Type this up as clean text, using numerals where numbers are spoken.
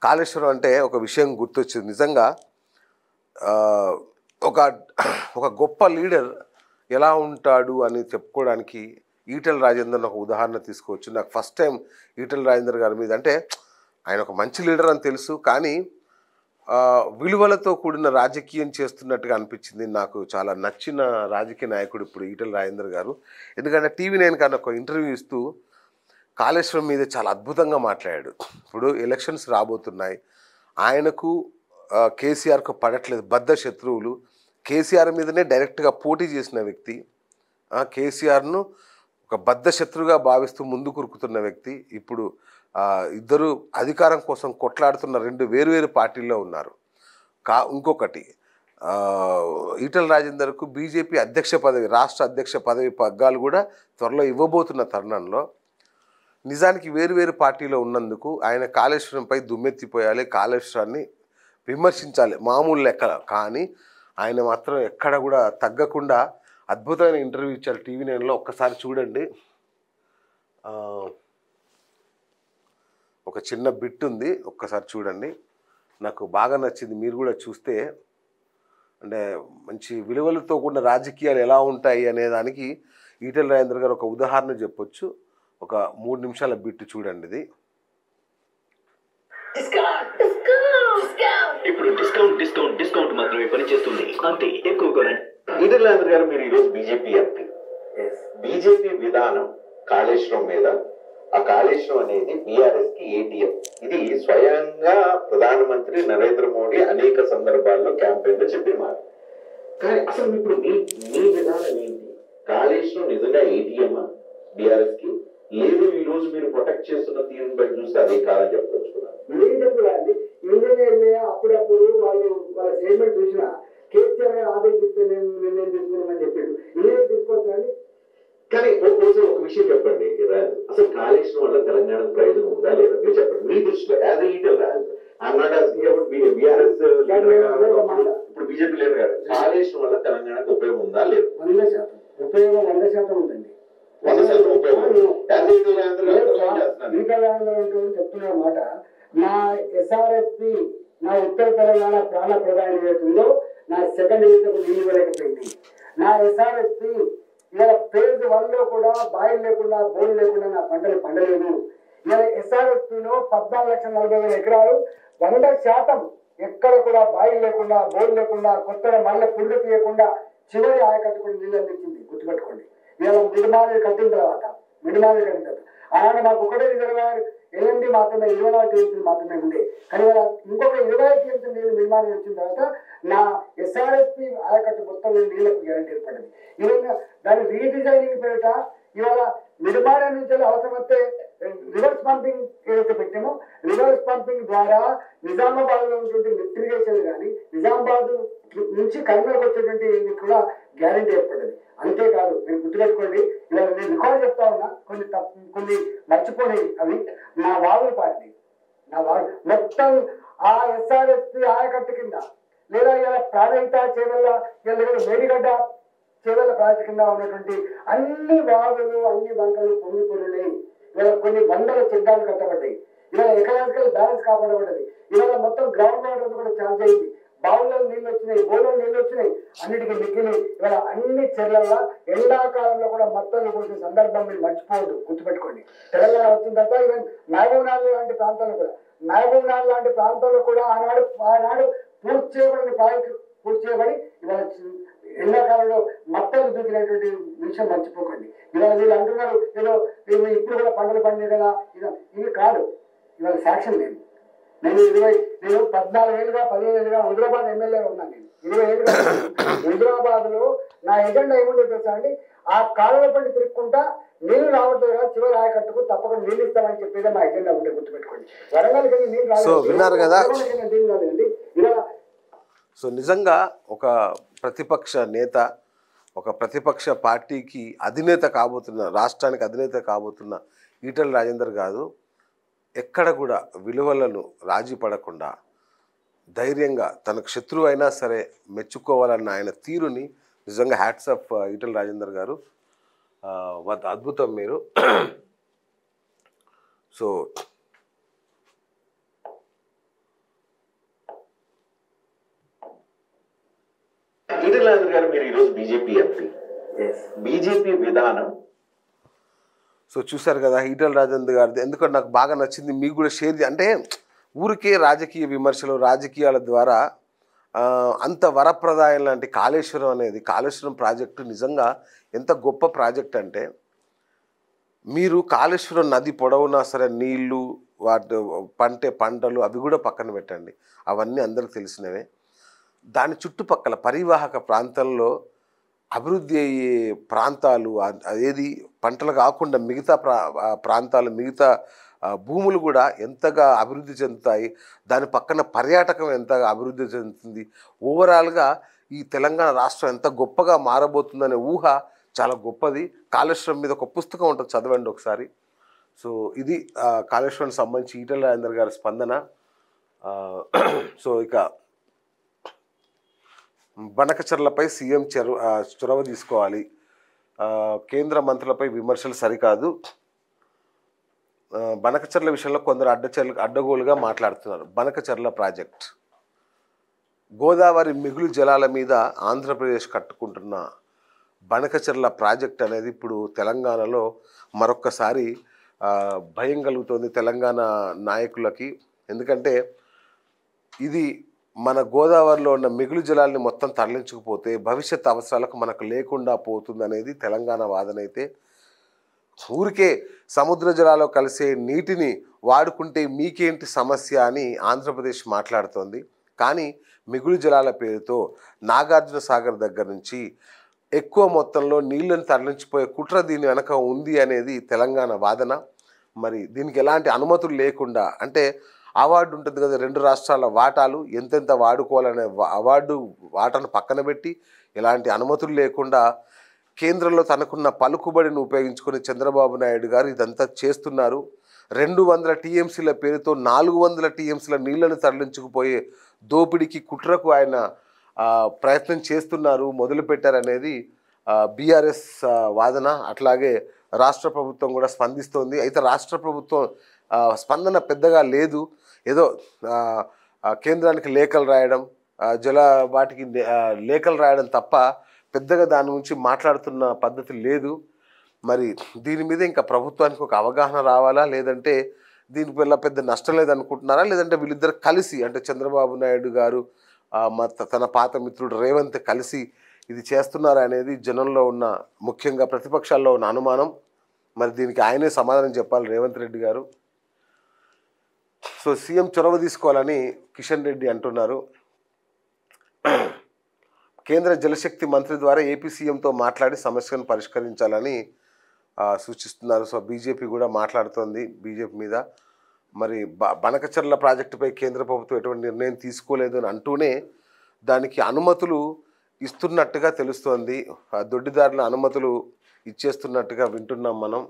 కాళేశ్వరం అంటే ఒక విషయం గుర్తొచ్చింది. నిజంగా ఒక ఒక గొప్ప లీడర్ ఎలా ఉంటాడు అని చెప్పుకోవడానికి ఈటెల రాజేందర్ని ఒక ఉదాహరణ తీసుకోవచ్చు. నాకు ఫస్ట్ టైం ఈటెల రాజేందర్ గారి మీద, అంటే ఆయన ఒక మంచి లీడర్ అని తెలుసు, కానీ విలువలతో కూడిన రాజకీయం చేస్తున్నట్టుగా అనిపించింది. నాకు చాలా నచ్చిన రాజకీయ నాయకుడు ఇప్పుడు ఈటెల రాజేందర్ గారు. ఎందుకంటే TV9 కన్నా ఒక ఇంటర్వ్యూ ఇస్తూ కాళేశ్వరం మీద చాలా అద్భుతంగా మాట్లాడాడు. ఇప్పుడు ఎలక్షన్స్ రాబోతున్నాయి, ఆయనకు కేసీఆర్కు పడట్లేదు, బద్ధ శత్రువులు. కేసీఆర్ మీదనే డైరెక్ట్గా పోటీ చేసిన వ్యక్తి, కేసీఆర్ను ఒక బద్ధ శత్రువుగా భావిస్తూ ముందుకు ఉరుకుతున్న వ్యక్తి ఇప్పుడు ఇద్దరు అధికారం కోసం కొట్లాడుతున్న రెండు వేరువేరు పార్టీల్లో ఉన్నారు. ఇంకొకటి ఈటెల రాజేందర్కు బీజేపీ అధ్యక్ష పదవి, రాష్ట్ర అధ్యక్ష పదవి పగ్గాలు కూడా త్వరలో ఇవ్వబోతున్న తరుణంలో నిజానికి వేరువేరు పార్టీలో ఉన్నందుకు ఆయన కాళేశ్వరంపై దుమ్మెత్తిపోయాలి, కాళేశ్వరాన్ని విమర్శించాలి మామూలు లెక్క. కానీ ఆయన మాత్రం ఎక్కడ కూడా తగ్గకుండా అద్భుతమైన ఇంటర్వ్యూ ఇచ్చారు TV9లో. ఒక్కసారి చూడండి. ఒక చిన్న బిట్ ఉంది, ఒక్కసారి చూడండి. నాకు బాగా నచ్చింది. మీరు కూడా చూస్తే అంటే మంచి విలువలతో కూడిన రాజకీయాలు ఎలా ఉంటాయి అనే దానికి ఈటెల రాజేందర్ గారు ఒక ఉదాహరణ చెప్పొచ్చు. ఒక 3 నిమిషాల బిట్ చూడండి. ఇది ఇప్పుడు డిస్కౌంట్ మాత్రమే పనిచేస్తుంది, అంతే ఎక్కువ కొనండి. ఈటెల రాజేందర్ గారు, మీరు ఈరోజు బీజేపీ ఎంపీ. బీజేపీ విధానం కాళేశ్వరం మీద, ఆ కాళేశ్వరం అనేది బీఆర్ఎస్ కి ATM. ఇది స్వయంగా ప్రధానమంత్రి నరేంద్ర మోడీ అనేక సందర్భాల్లో క్యాంపెయిన్ లో చెప్పిన మాట. కానీ అసలు ఇప్పుడు మీ విధానం ఏంటి? కాళేశ్వరం నిజంగా ATM బీఆర్ఎస్ కి లేదు, ఈ రోజు మీరు ప్రొటెక్ట్ చేస్తున్న తీరుని బట్టి చూస్తే అదే కాదని చెప్పదలుచుకున్నారు. ఏం చెప్పాలండి, ఇంజనీర్లే అప్పుడప్పుడు వాళ్ళ స్టేట్మెంట్ చూసినా కేసీఆర్ గారు ఆదేశిస్తే నేను నిర్ణయం తీసుకున్నామని చెప్పాడు. ఇంజనీర్ తీసుకోవచ్చండి. కానీ ఒక విషయం చెప్పండి, అసలు కాళేశ్వరం వల్ల తెలంగాణకు ప్రయోజనం ఉందా లేదా మీరు చెప్పండి. మీ దృష్టిలో యాజ్ ఈటెల్ బీఆర్ఎస్ ఇప్పుడు బీజేపీ లీడర్ గారు, కాళేశ్వరం వల్ల తెలంగాణకు ఉపయోగం ఉందా లేదు? 100% ఉపయోగం 100% ఉందండి. 100% ఉపయోగం. చెప్తున్న మాట, నా SRSP, నా ఉత్తర తెలంగాణ ప్రాణ ప్రధాని ఏదైతుందో నా సెకండ్ విడతకు నీళ్ళు ఇవ్వలేకపోయింది. నా SRSP ఇలా ఫేజ్ 1లో కూడా బాయిల్ లేకుండా, బోర్డు లేకుండా నా పంటలు పండలేదు. ఇలా SRSPలో 14,40,000 ఎకరాలు 100% ఎక్కడ కూడా బాయిల్ లేకుండా, బోర్డు లేకుండా, కొత్తగా మళ్ళీ పురుగు తీయకుండా చివరి ఆయకట్టుకుని నీళ్ళు అందించింది. గుర్తుపెట్టుకోండి. ఇలా మిడిమాలి కట్టిన తర్వాత ఆనాడు మాకు ఒకటే రిజర్వాయర్ LND మాత్రమే 24 TMC మాత్రమే ఉండే. కానీ ఇంకొక 25 TMC నీళ్ళు నిర్మాణం వచ్చిన తర్వాత నా SRSP ఆయకట్టు మొత్తం నీళ్లకు గ్యారంటీ ఏర్పడింది. ఈవెన్ దాని రీడిజైనింగ్ పేరిట ఇవాళ నిర్మాణం నుంచి అవసరమైతే రివర్స్ పంపింగ్ ఏదైతే పెట్టామో, రివర్స్ పంపింగ్ ద్వారా నిజామాబాద్ లో ఉన్నటువంటి లిఫ్ట్ ఇరిగేషన్ కానీ, నిజామాబాద్ నుంచి కరీంనగర్కి వచ్చేటువంటి కూడా గ్యారంటీ ఏర్పడింది. అంతేకాదు, మీరు గుర్తుపెట్టుకోండి, ఇవాళ నేను రికార్డు చెప్తా ఉన్నా, కొన్ని మర్చిపోయి అవి నా వాగుల పార్టీ, నా వాగు మొత్తం ఆ SRSP ఆయకట్టు కింద, లేదా ఇలా ప్రాణహిత చేవెళ్ళ, లేదా మేడిగడ్డ చేవెళ్ళ ప్రాజెక్టు కింద ఉన్నటువంటి అన్ని వాగులు, అన్ని వంకలు పొంగిపోయినాయి. ఇవాళ కొన్ని వందల చెడ్డాలు కట్టబడ్డాయి. ఇవాళ ఎకనామికల్ బ్యాలెన్స్ కాపాడబడ్డది. ఇవాళ మొత్తం గ్రౌండ్ వాటర్ కూడా ఛార్జ్ అయింది. బావుల్లో నీళ్ళు వచ్చినాయి, బోర్లో నీళ్ళు వచ్చినాయి, అన్నిటికీ మిగిలి ఇవాళ అన్ని చెర్లల్లో ఎండాకాలంలో కూడా మొత్తం పోసిన సందర్భం మీరు మర్చిపోవద్దు, గుర్తుపెట్టుకోండి. తెలంగాణ వచ్చిన తర్వాత ఈవెన్ మహబూబ్నగర్ లాంటి ప్రాంతాల్లో కూడా ఆనాడు పూర్తి చేయబడి ఇవాళ ఎండాకాలంలో మొత్తం దూకినటువంటి విషయం మర్చిపోకండి. ఇవాళ వీళ్ళు అంటున్నారు ఏదో ఇప్పుడు కూడా పంటలు పండే కదా, ఇవి కాదు. ఇవాళ సాక్ష్యం నేను 14 ఏళ్ళుగా 15 ఏళ్ళుగా హైదరాబాద్ ఎమ్మెల్యే ఉన్నాను. నేను 20 ఏళ్ళుగా హైదరాబాద్ లో నా ఎజెండా ఏముందో తెలుసా అండి, ఆ కాలువ పండి తిరుక్కుంటా నీళ్లు రావట్లేదు కదా, చివరి ఆయకట్టుకు తప్పకుండా నీళ్ళు ఇస్తామని చెప్పేదే మా ఎజెండా ఉండే, గుర్తుపెట్టుకోండి. వరంగల్కి నీళ్ళు రాలేదండి. ఇలా సో నిజంగా ఒక ప్రతిపక్ష నేత, ఒక ప్రతిపక్ష పార్టీకి అధినేత కాబోతున్న, రాష్ట్రానికి అధినేత కాబోతున్న ఈటెల రాజేందర్ గారు ఎక్కడ కూడా విలువలను రాజీ పడకుండా ధైర్యంగా తనకు శత్రువు అయినా సరే మెచ్చుకోవాలన్న ఆయన తీరుని నిజంగా హ్యాట్స్ ఆఫ్ ఈటెల రాజేందర్ గారు. అద్భుతం మీరు. సో ఈటెల రాజేందర్ గారు మీరు ఈరోజు బీజేపీ ఎంపీ, బీజేపీ విధానం. సో చూశారు కదా ఈటెల రాజేందర్ గారిది. ఎందుకంటే నాకు బాగా నచ్చింది, మీకు కూడా షేర్ అంటే ఊరికే రాజకీయ విమర్శలు రాజకీయాల ద్వారా అంత వరప్రదాయం లాంటి కాళేశ్వరం అనేది, కాళేశ్వరం ప్రాజెక్టు నిజంగా ఎంత గొప్ప ప్రాజెక్ట్ అంటే, మీరు కాళేశ్వరం నది పొడవునా సరే నీళ్లు వాటి పంటలు అవి కూడా పక్కన పెట్టండి, అవన్నీ అందరికి తెలిసినవే. దాని చుట్టుపక్కల పరివాహక ప్రాంతంలో అభివృద్ధి అయ్యే ప్రాంతాలు అదేది పంటలు కాకుండా మిగతా ప్రాంతాలు మిగతా భూములు కూడా ఎంతగా అభివృద్ధి చెందుతాయి, దాని పక్కన పర్యాటకం ఎంతగా అభివృద్ధి చెందుతుంది, ఓవరాల్గా ఈ తెలంగాణ రాష్ట్రం ఎంత గొప్పగా మారబోతుందనే ఊహ చాలా గొప్పది. కాళేశ్వరం మీద ఒక పుస్తకం ఉంటుంది, చదవండి ఒకసారి. సో ఇది కాళేశ్వరానికి సంబంధించి ఈటెల రాజేందర్ గారి స్పందన. సో ఇక బనకచర్లపై సీఎం చొరవ తీసుకోవాలి, కేంద్ర మంత్రులపై విమర్శలు సరికాదు, బనకచర్ల విషయంలో కొందరు అడ్డగోలుగా మాట్లాడుతున్నారు. బనకచర్ల ప్రాజెక్ట్ గోదావరి మిగులు జలాల మీద ఆంధ్రప్రదేశ్ కట్టుకుంటున్న బనకచర్ల ప్రాజెక్ట్ అనేది ఇప్పుడు తెలంగాణలో మరొక్కసారి భయం కలుగుతుంది తెలంగాణ నాయకులకి. ఎందుకంటే ఇది మన గోదావరిలో ఉన్న మిగులు జలాల్ని మొత్తం తరలించకపోతే భవిష్యత్ అవసరాలకు మనకు లేకుండా పోతుంది అనేది తెలంగాణ వాదన. అయితే ఊరికే సముద్ర జలాల్లో కలిసే నీటిని వాడుకుంటే మీకేంటి సమస్య అని ఆంధ్రప్రదేశ్ మాట్లాడుతోంది. కానీ మిగులు జలాల పేరుతో నాగార్జున సాగర్ దగ్గర నుంచి ఎక్కువ మొత్తంలో నీళ్లను తరలించిపోయే కుట్ర దీని వెనక ఉంది అనేది తెలంగాణ వాదన. మరి దీనికి ఎలాంటి అనుమతులు లేకుండా, అంటే అవార్డు ఉంటుంది కదా, 2 రాష్ట్రాల వాటాలు ఎంతెంత వాడుకోవాలనే అవార్డు వాటాను పక్కన పెట్టి ఎలాంటి అనుమతులు లేకుండా కేంద్రంలో తనకున్న పలుకుబడిని ఉపయోగించుకుని చంద్రబాబు నాయుడు గారు ఇదంతా చేస్తున్నారు. 200 టీఎంసీల పేరుతో 400 టీఎంసీల నీళ్లను తరలించుకుపోయే దోపిడీకి కుట్రకు ఆయన ప్రయత్నం చేస్తున్నారు, మొదలుపెట్టారనేది బీఆర్ఎస్ వాదన. అట్లాగే రాష్ట్ర ప్రభుత్వం కూడా స్పందిస్తోంది. అయితే రాష్ట్ర ప్రభుత్వం స్పందన పెద్దగా లేదు. ఏదో కేంద్రానికి లేఖలు రాయడం, వాటికి లేఖలు రాయడం తప్ప పెద్దగా దాని గురించి మాట్లాడుతున్న పద్ధతి లేదు. మరి దీని మీద ఇంకా ప్రభుత్వానికి ఒక అవగాహన రావాలా, లేదంటే దీనివల్ల పెద్ద నష్టం లేదనుకుంటున్నారా, లేదంటే వీళ్ళిద్దరు కలిసి అంటే చంద్రబాబు నాయుడు గారు తన పాత మిత్రుడు రేవంత్ కలిసి ఇది చేస్తున్నారా అనేది జనంలో ఉన్న, ముఖ్యంగా ప్రతిపక్షాల్లో ఉన్న అనుమానం. మరి దీనికి ఆయనే సమాధానం చెప్పాలి రేవంత్ రెడ్డి గారు. సో సీఎం చొరవ తీసుకోవాలని కిషన్ రెడ్డి అంటున్నారు. కేంద్ర జలశక్తి మంత్రి ద్వారా ఏపీ సీఎంతో మాట్లాడి సమస్యను పరిష్కరించాలని సూచిస్తున్నారు. సో బీజేపీ కూడా మాట్లాడుతోంది బీజేపీ మీద. మరి బనకచర్ల ప్రాజెక్టుపై కేంద్ర ప్రభుత్వం ఎటువంటి నిర్ణయం తీసుకోలేదు అని అంటూనే దానికి అనుమతులు ఇస్తున్నట్టుగా తెలుస్తోంది, దొడ్డిదారుల అనుమతులు ఇచ్చేస్తున్నట్టుగా వింటున్నాం మనం.